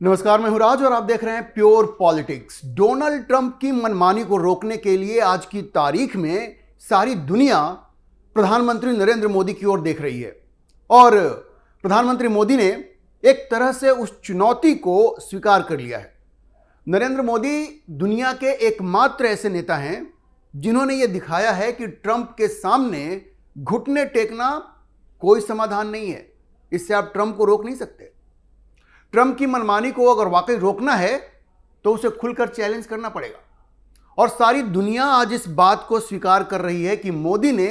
नमस्कार, मैं हूं राज और आप देख रहे हैं प्योर पॉलिटिक्स। डोनाल्ड ट्रंप की मनमानी को रोकने के लिए आज की तारीख में सारी दुनिया प्रधानमंत्री नरेंद्र मोदी की ओर देख रही है और प्रधानमंत्री मोदी ने एक तरह से उस चुनौती को स्वीकार कर लिया है। नरेंद्र मोदी दुनिया के एकमात्र ऐसे नेता हैं जिन्होंने यह दिखाया है कि ट्रंप के सामने घुटने टेकना कोई समाधान नहीं है। इससे आप ट्रंप को रोक नहीं सकते। ट्रंप की मनमानी को अगर वाकई रोकना है तो उसे खुलकर चैलेंज करना पड़ेगा और सारी दुनिया आज इस बात को स्वीकार कर रही है कि मोदी ने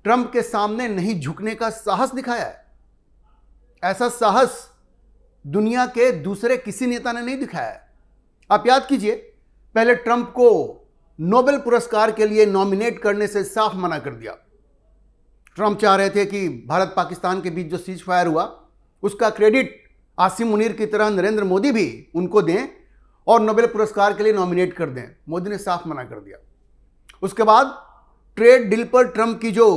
ट्रंप के सामने नहीं झुकने का साहस दिखाया है। ऐसा साहस दुनिया के दूसरे किसी नेता ने नहीं दिखाया है। आप याद कीजिए, पहले ट्रंप को नोबेल पुरस्कार के लिए नॉमिनेट करने से साफ मना कर दिया। ट्रंप चाह रहे थे कि भारत पाकिस्तान के बीच जो सीज फायर हुआ उसका क्रेडिट आसिम मुनीर की तरह नरेंद्र मोदी भी उनको दें और नोबेल पुरस्कार के लिए नॉमिनेट कर दें। मोदी ने साफ मना कर दिया। उसके बाद ट्रेड डील पर ट्रंप की जो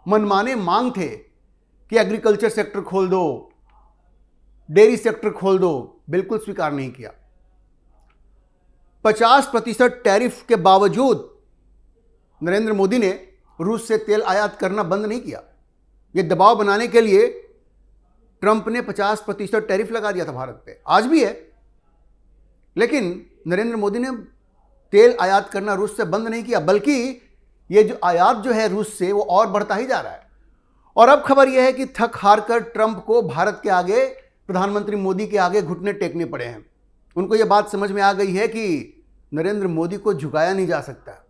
मनमाने मांग थे कि एग्रीकल्चर सेक्टर खोल दो, डेयरी सेक्टर खोल दो, बिल्कुल स्वीकार नहीं किया। 50% टैरिफ के बावजूद नरेंद्र मोदी ने रूस से तेल आयात करना बंद नहीं किया। यह दबाव बनाने के लिए ट्रंप ने 50% टैरिफ लगा दिया था भारत पे, आज भी है। लेकिन नरेंद्र मोदी ने तेल आयात करना रूस से बंद नहीं किया, बल्कि ये जो आयात जो है रूस से वो और बढ़ता ही जा रहा है। और अब खबर यह है कि थक हार कर ट्रंप को भारत के आगे, प्रधानमंत्री मोदी के आगे घुटने टेकने पड़े हैं। उनको यह बात समझ में आ गई है कि नरेंद्र मोदी को झुकाया नहीं जा सकता,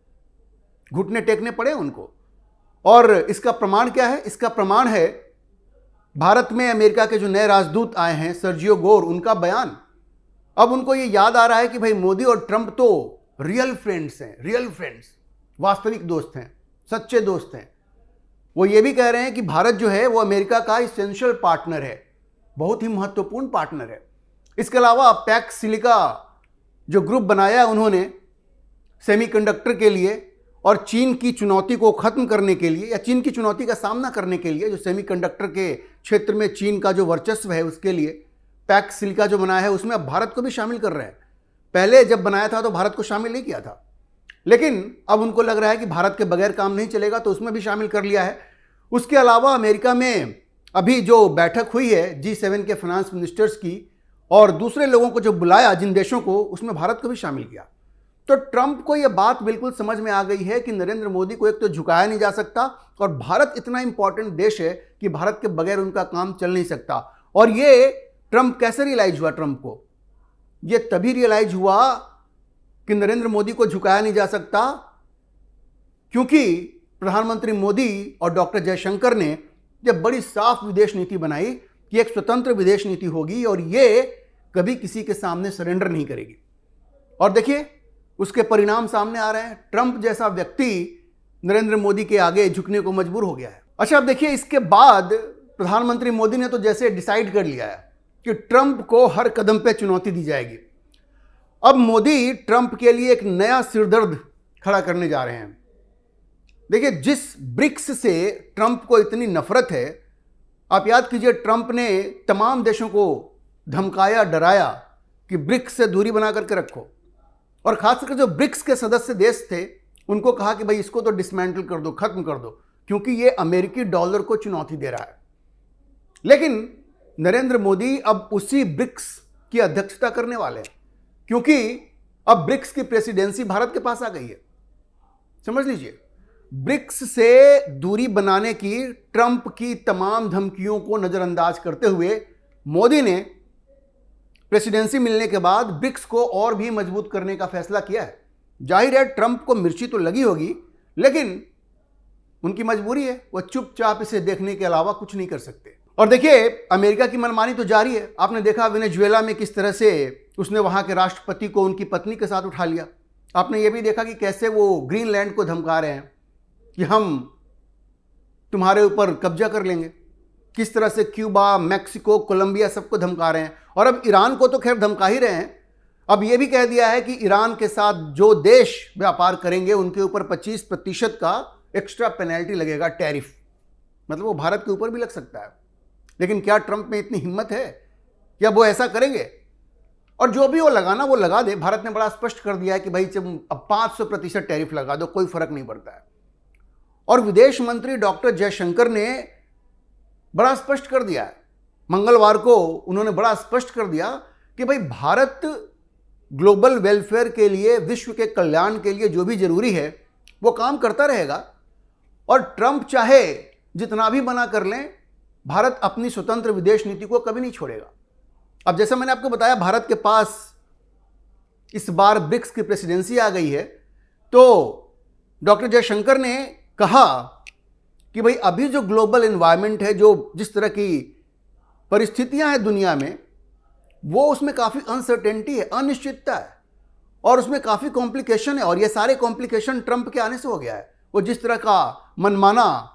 घुटने टेकने पड़े उनको। और इसका प्रमाण क्या है? इसका प्रमाण है भारत में अमेरिका के जो नए राजदूत आए हैं, सर्जियो गोर, उनका बयान। अब उनको ये याद आ रहा है कि भाई मोदी और ट्रंप तो रियल फ्रेंड्स हैं, रियल फ्रेंड्स, वास्तविक दोस्त हैं, सच्चे दोस्त हैं। वो ये भी कह रहे हैं कि भारत जो है वो अमेरिका का इसेंशियल पार्टनर है, बहुत ही महत्वपूर्ण पार्टनर है। इसके अलावा पैक्स सिलिका जो ग्रुप बनाया है उन्होंने सेमीकंडक्टर के लिए और चीन की चुनौती को खत्म करने के लिए या चीन की चुनौती का सामना करने के लिए, जो सेमीकंडक्टर के क्षेत्र में चीन का जो वर्चस्व है उसके लिए पैक्स सिलिका जो बनाया है उसमें अब भारत को भी शामिल कर रहे हैं। पहले जब बनाया था तो भारत को शामिल नहीं किया था, लेकिन अब उनको लग रहा है कि भारत के बगैर काम नहीं चलेगा तो उसमें भी शामिल कर लिया है। उसके अलावा अमेरिका में अभी जो बैठक हुई है G7 के फाइनेंस मिनिस्टर्स की और दूसरे लोगों को जो बुलाया जिन देशों को, उसमें भारत को भी शामिल किया। तो ट्रंप को यह बात बिल्कुल समझ में आ गई है कि नरेंद्र मोदी को एक तो झुकाया नहीं जा सकता और भारत इतना इंपॉर्टेंट देश है कि भारत के बगैर उनका काम चल नहीं सकता। और ये ट्रंप कैसे रियलाइज हुआ? ट्रंप को यह तभी रियलाइज हुआ कि नरेंद्र मोदी को झुकाया नहीं जा सकता क्योंकि प्रधानमंत्री मोदी और डॉक्टर जयशंकर ने यह बड़ी साफ विदेश नीति बनाई कि एक स्वतंत्र विदेश नीति होगी और ये कभी किसी के सामने सरेंडर नहीं करेगी। और देखिए उसके परिणाम सामने आ रहे हैं। ट्रंप जैसा व्यक्ति नरेंद्र मोदी के आगे झुकने को मजबूर हो गया है। अच्छा, अब देखिए इसके बाद प्रधानमंत्री मोदी ने तो जैसे डिसाइड कर लिया है कि ट्रंप को हर कदम पे चुनौती दी जाएगी। अब मोदी ट्रंप के लिए एक नया सिरदर्द खड़ा करने जा रहे हैं। देखिए, जिस ब्रिक्स से ट्रंप को इतनी नफरत है, आप याद कीजिए ट्रंप ने तमाम देशों को धमकाया, डराया कि ब्रिक्स से दूरी बना करके रखो। और खासकर जो ब्रिक्स के सदस्य देश थे उनको कहा कि भाई इसको तो डिसमेंटल कर दो, खत्म कर दो, क्योंकि ये अमेरिकी डॉलर को चुनौती दे रहा है। लेकिन नरेंद्र मोदी अब उसी ब्रिक्स की अध्यक्षता करने वाले हैं क्योंकि अब ब्रिक्स की प्रेसिडेंसी भारत के पास आ गई है। समझ लीजिए, ब्रिक्स से दूरी बनाने की ट्रंप की तमाम धमकियों को नजरअंदाज करते हुए मोदी ने प्रेसिडेंसी मिलने के बाद ब्रिक्स को और भी मजबूत करने का फैसला किया है। जाहिर है ट्रंप को मिर्ची तो लगी होगी, लेकिन उनकी मजबूरी है, वह चुपचाप इसे देखने के अलावा कुछ नहीं कर सकते। और देखिए अमेरिका की मनमानी तो जारी है। आपने देखा वेनेजुएला में किस तरह से उसने वहां के राष्ट्रपति को उनकी पत्नी के साथ उठा लिया। आपने ये भी देखा कि कैसे वो ग्रीनलैंड को धमका रहे हैं कि हम तुम्हारे ऊपर कब्जा कर लेंगे। किस तरह से क्यूबा, मैक्सिको, कोलंबिया सबको धमका रहे हैं। और अब ईरान को तो खैर धमका ही रहे हैं। अब यह भी कह दिया है कि ईरान के साथ जो देश व्यापार करेंगे उनके ऊपर 25% का एक्स्ट्रा पेनल्टी लगेगा, टैरिफ। मतलब वो भारत के ऊपर भी लग सकता है। लेकिन क्या ट्रंप में इतनी हिम्मत है? क्या वो ऐसा करेंगे? और जो भी वो लगाना वो लगा दे। भारत ने बड़ा स्पष्ट कर दिया है कि भाई जब अब 500% टैरिफ लगा दो, कोई फर्क नहीं पड़ता है। और विदेश मंत्री डॉक्टर जयशंकर ने बड़ा स्पष्ट कर दिया है, मंगलवार को उन्होंने बड़ा स्पष्ट कर दिया कि भाई भारत ग्लोबल वेलफेयर के लिए, विश्व के कल्याण के लिए जो भी जरूरी है वो काम करता रहेगा। और ट्रंप चाहे जितना भी मना कर लें, भारत अपनी स्वतंत्र विदेश नीति को कभी नहीं छोड़ेगा। अब जैसा मैंने आपको बताया, भारत के पास इस बार ब्रिक्स की प्रेसिडेंसी आ गई है। तो डॉक्टर जयशंकर ने कहा कि भाई अभी जो ग्लोबल एनवायरनमेंट है, जो जिस तरह की परिस्थितियां हैं दुनिया में, वो उसमें काफ़ी अनसर्टेनिटी है, अनिश्चितता है, और उसमें काफ़ी कॉम्प्लिकेशन है। और ये सारे कॉम्प्लिकेशन ट्रंप के आने से हो गया है। वो जिस तरह का मनमाना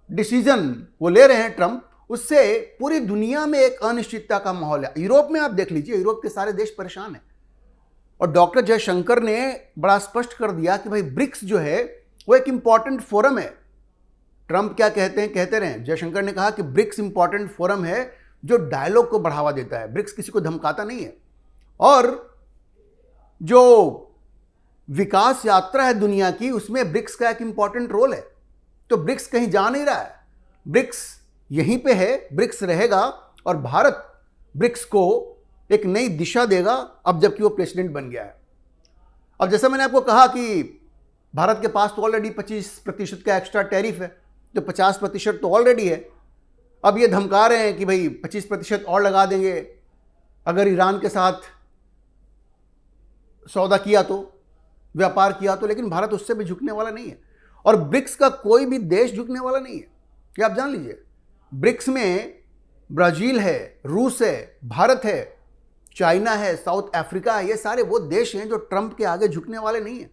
डिसीजन वो ले रहे हैं ट्रंप, उससे पूरी दुनिया में एक अनिश्चितता का माहौल है। यूरोप में आप देख लीजिए, यूरोप के सारे देश परेशान हैं। और डॉक्टर जयशंकर ने बड़ा स्पष्ट कर दिया कि भाई ब्रिक्स जो है वो एक इंपॉर्टेंट फोरम है। ट्रंप क्या कहते हैं कहते रहे, जयशंकर ने कहा कि ब्रिक्स इंपॉर्टेंट फोरम है जो डायलॉग को बढ़ावा देता है। ब्रिक्स किसी को धमकाता नहीं है। और जो विकास यात्रा है दुनिया की, उसमें ब्रिक्स का एक इंपॉर्टेंट रोल है। तो ब्रिक्स कहीं जा नहीं रहा है, ब्रिक्स यहीं पे है, ब्रिक्स रहेगा। और भारत ब्रिक्स को एक नई दिशा देगा अब जबकि वो प्रेसिडेंट बन गया है। अब जैसा मैंने आपको कहा कि भारत के पास तो ऑलरेडी 25% का एक्स्ट्रा टैरिफ है, तो 50% तो ऑलरेडी है। अब ये धमका रहे हैं कि भाई 25% और लगा देंगे अगर ईरान के साथ सौदा किया तो, व्यापार किया तो। लेकिन भारत उससे भी झुकने वाला नहीं है, और ब्रिक्स का कोई भी देश झुकने वाला नहीं है, ये आप जान लीजिए। ब्रिक्स में ब्राजील है, रूस है, भारत है, चाइना है, साउथ अफ्रीका है। ये सारे वो देश हैं जो ट्रंप के आगे झुकने वाले नहीं हैं।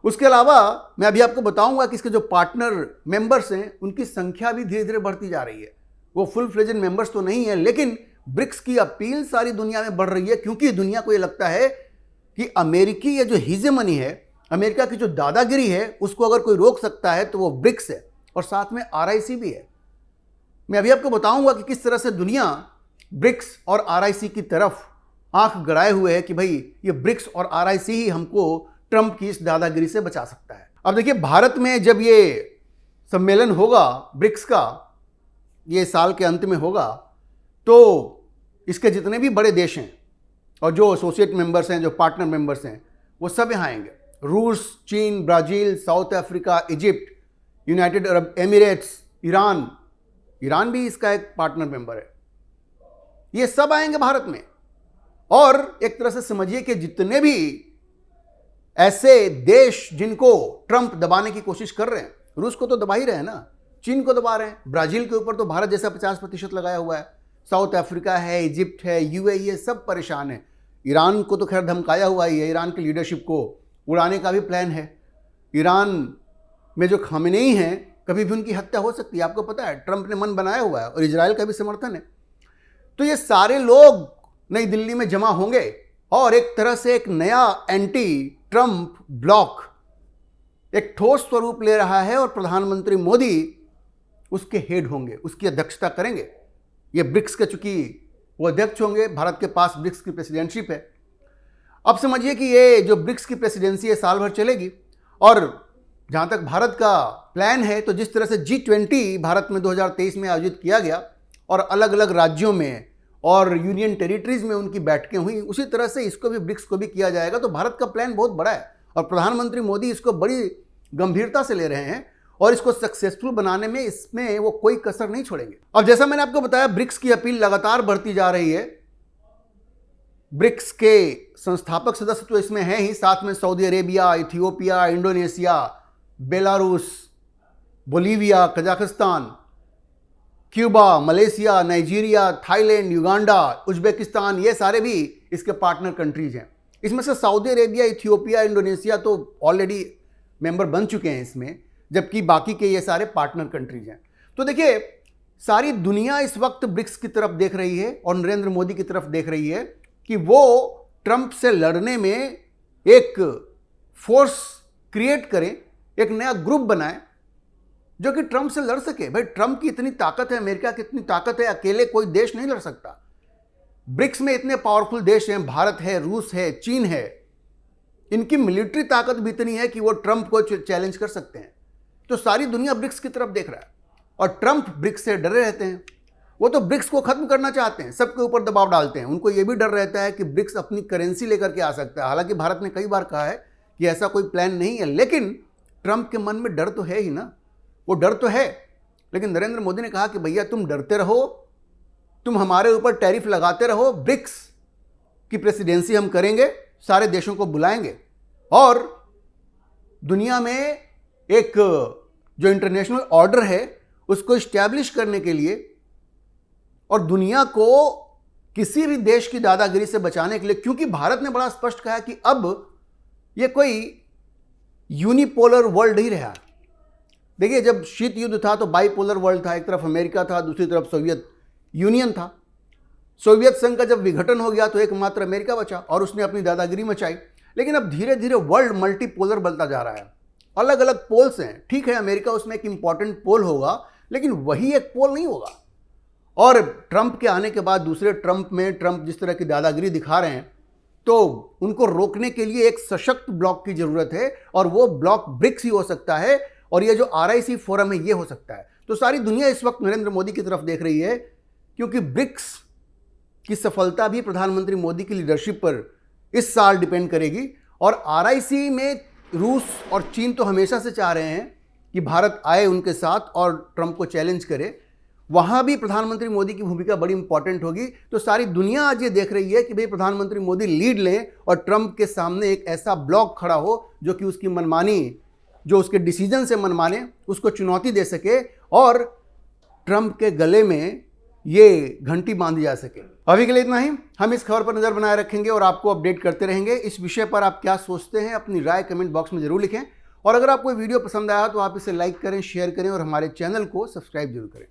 उसके अलावा मैं अभी आपको बताऊंगा कि इसके जो पार्टनर मेंबर्स हैं उनकी संख्या भी धीरे धीरे बढ़ती जा रही है। वो फुल फ्लेजेड मेंबर्स तो नहीं है, लेकिन ब्रिक्स की अपील सारी दुनिया में बढ़ रही है, क्योंकि दुनिया को ये लगता है कि अमेरिकी ये जो हीजेमनी है, अमेरिका की जो दादागिरी है, उसको अगर कोई रोक सकता है तो वो ब्रिक्स है, और साथ में RIC भी है। मैं अभी आपको बताऊंगा कि किस तरह से दुनिया ब्रिक्स और RIC की तरफ आंख गड़ाए हुए है कि भाई ये ब्रिक्स और RIC ही हमको ट्रंप की इस दादागिरी से बचा सकता है। अब देखिए, भारत में जब ये सम्मेलन होगा ब्रिक्स का, ये साल के अंत में होगा, तो इसके जितने भी बड़े देश हैं और जो एसोसिएट मेंबर्स हैं, जो पार्टनर मेंबर्स हैं, वो सब यहाँ आएंगे। रूस, चीन, Brazil, south Africa, Egypt, United Arab Emirates, Iran भी इसका एक पार्टनर मेंबर है। ये सब आएंगे भारत में। और एक तरह से समझिए कि जितने भी ऐसे देश जिनको ट्रंप दबाने की कोशिश कर रहे हैं, रूस को तो दबा ही रहे हैं ना, चीन को दबा रहे हैं, ब्राजील के ऊपर तो भारत जैसा 50% लगाया हुआ है, साउथ अफ्रीका है, इजिप्ट है, UAE, ये सब परेशान है। ईरान को तो खैर धमकाया हुआ ही है, ईरान की लीडरशिप को उड़ाने का भी प्लान है। ईरान में जो खामेनेई हैं, कभी भी उनकी हत्या हो सकती है, आपको पता है, ट्रंप ने मन बनाया हुआ है, और इजराइल का भी समर्थन है। तो ये सारे लोग नई दिल्ली में जमा होंगे और एक तरह से एक नया एंटी ट्रंप ब्लॉक एक ठोस स्वरूप ले रहा है, और प्रधानमंत्री मोदी उसके हेड होंगे, उसकी अध्यक्षता करेंगे। ये ब्रिक्स के, चूंकि वो अध्यक्ष होंगे, भारत के पास ब्रिक्स की प्रेसिडेंटशिप है। अब समझिए कि ये जो ब्रिक्स की प्रेसिडेंसी है साल भर चलेगी, और जहाँ तक भारत का प्लान है, तो जिस तरह से G20 भारत में 2023 में आयोजित किया गया और अलग अलग राज्यों में और यूनियन टेरिटरीज में उनकी बैठकें हुई, उसी तरह से इसको भी, ब्रिक्स को भी किया जाएगा। तो भारत का प्लान बहुत बड़ा है, और प्रधानमंत्री मोदी इसको बड़ी गंभीरता से ले रहे हैं, और इसको सक्सेसफुल बनाने में इसमें वो कोई कसर नहीं छोड़ेंगे। अब जैसा मैंने आपको बताया, ब्रिक्स की अपील लगातार बढ़ती जा रही है। ब्रिक्स के संस्थापक सदस्य तो इसमें हैं ही, साथ में Saudi Arabia, Ethiopia, Indonesia, Belarus, Bolivia, Kazakhstan, Cuba, Malaysia, Nigeria, Thailand, Uganda, Uzbekistan, ये सारे भी इसके पार्टनर कंट्रीज हैं। इसमें से सऊदी अरेबिया, इथियोपिया, इंडोनेशिया तो ऑलरेडी मेंबर बन चुके हैं इसमें, जबकि बाकी के ये सारे पार्टनर कंट्रीज हैं। तो देखिए, सारी दुनिया इस वक्त ब्रिक्स की तरफ देख रही है और नरेंद्र मोदी की तरफ देख रही है कि वो ट्रंप से लड़ने में एक फोर्स क्रिएट करें, एक नया ग्रुप बनाए जो कि ट्रंप से लड़ सके। भाई ट्रंप की इतनी ताकत है, अमेरिका की इतनी ताकत है, अकेले कोई देश नहीं लड़ सकता। ब्रिक्स में इतने पावरफुल देश हैं, भारत है, रूस है, चीन है, इनकी मिलिट्री ताकत भी इतनी है कि वो ट्रंप को चैलेंज कर सकते हैं। तो सारी दुनिया ब्रिक्स की तरफ देख रहा है और ट्रंप ब्रिक्स से डरे रहते हैं। वो तो ब्रिक्स को खत्म करना चाहते हैं, सबके ऊपर दबाव डालते हैं। उनको ये भी डर रहता है कि ब्रिक्स अपनी करेंसी लेकर के आ सकता है। हालांकि भारत ने कई बार कहा है कि ऐसा कोई प्लान नहीं है, लेकिन ट्रंप के मन में डर तो है ही ना, वो डर तो है। लेकिन नरेंद्र मोदी ने कहा कि भैया तुम डरते रहो, तुम हमारे ऊपर टैरिफ लगाते रहो, ब्रिक्स की प्रेसिडेंसी हम करेंगे, सारे देशों को बुलाएंगे और दुनिया में एक जो इंटरनेशनल ऑर्डर है उसको इस्टेब्लिश करने के लिए और दुनिया को किसी भी देश की दादागिरी से बचाने के लिए, क्योंकि भारत ने बड़ा स्पष्ट कहा कि अब ये कोई यूनिपोलर वर्ल्ड नहीं रहा। देखिए, जब शीत युद्ध था तो बाइपोलर वर्ल्ड था, एक तरफ अमेरिका था, दूसरी तरफ सोवियत यूनियन था। सोवियत संघ का जब विघटन हो गया तो एकमात्र अमेरिका बचा और उसने अपनी दादागिरी मचाई। लेकिन अब धीरे धीरे वर्ल्ड मल्टीपोलर बनता जा रहा है, अलग अलग पोल्स हैं। ठीक है, अमेरिका उसमें एक इंपॉर्टेंट पोल होगा, लेकिन वही एक पोल नहीं होगा। और ट्रंप के आने के बाद दूसरे ट्रंप जिस तरह की दादागिरी दिखा रहे हैं, तो उनको रोकने के लिए एक सशक्त ब्लॉक की जरूरत है और वो ब्लॉक ब्रिक्स ही हो सकता है और ये जो RIC फोरम है ये हो सकता है। तो सारी दुनिया इस वक्त नरेंद्र मोदी की तरफ देख रही है, क्योंकि ब्रिक्स की सफलता भी प्रधानमंत्री मोदी की लीडरशिप पर इस साल डिपेंड करेगी। और RIC में रूस और चीन तो हमेशा से चाह रहे हैं कि भारत आए उनके साथ और ट्रंप को चैलेंज करे, वहां भी प्रधानमंत्री मोदी की भूमिका बड़ी इंपॉर्टेंट होगी। तो सारी दुनिया आज ये देख रही है कि भाई प्रधानमंत्री मोदी लीड लें और ट्रंप के सामने एक ऐसा ब्लॉक खड़ा हो जो कि उसकी मनमानी, जो उसके डिसीजन से मनमाने, उसको चुनौती दे सके और ट्रंप के गले में ये घंटी बांधी जा सके। अभी के लिए इतना ही। हम इस खबर पर नजर बनाए रखेंगे और आपको अपडेट करते रहेंगे। इस विषय पर आप क्या सोचते हैं, अपनी राय कमेंट बॉक्स में जरूर लिखें और अगर आपको वीडियो पसंद आया तो आप इसे लाइक करें, शेयर करें और हमारे चैनल को सब्सक्राइब जरूर करें।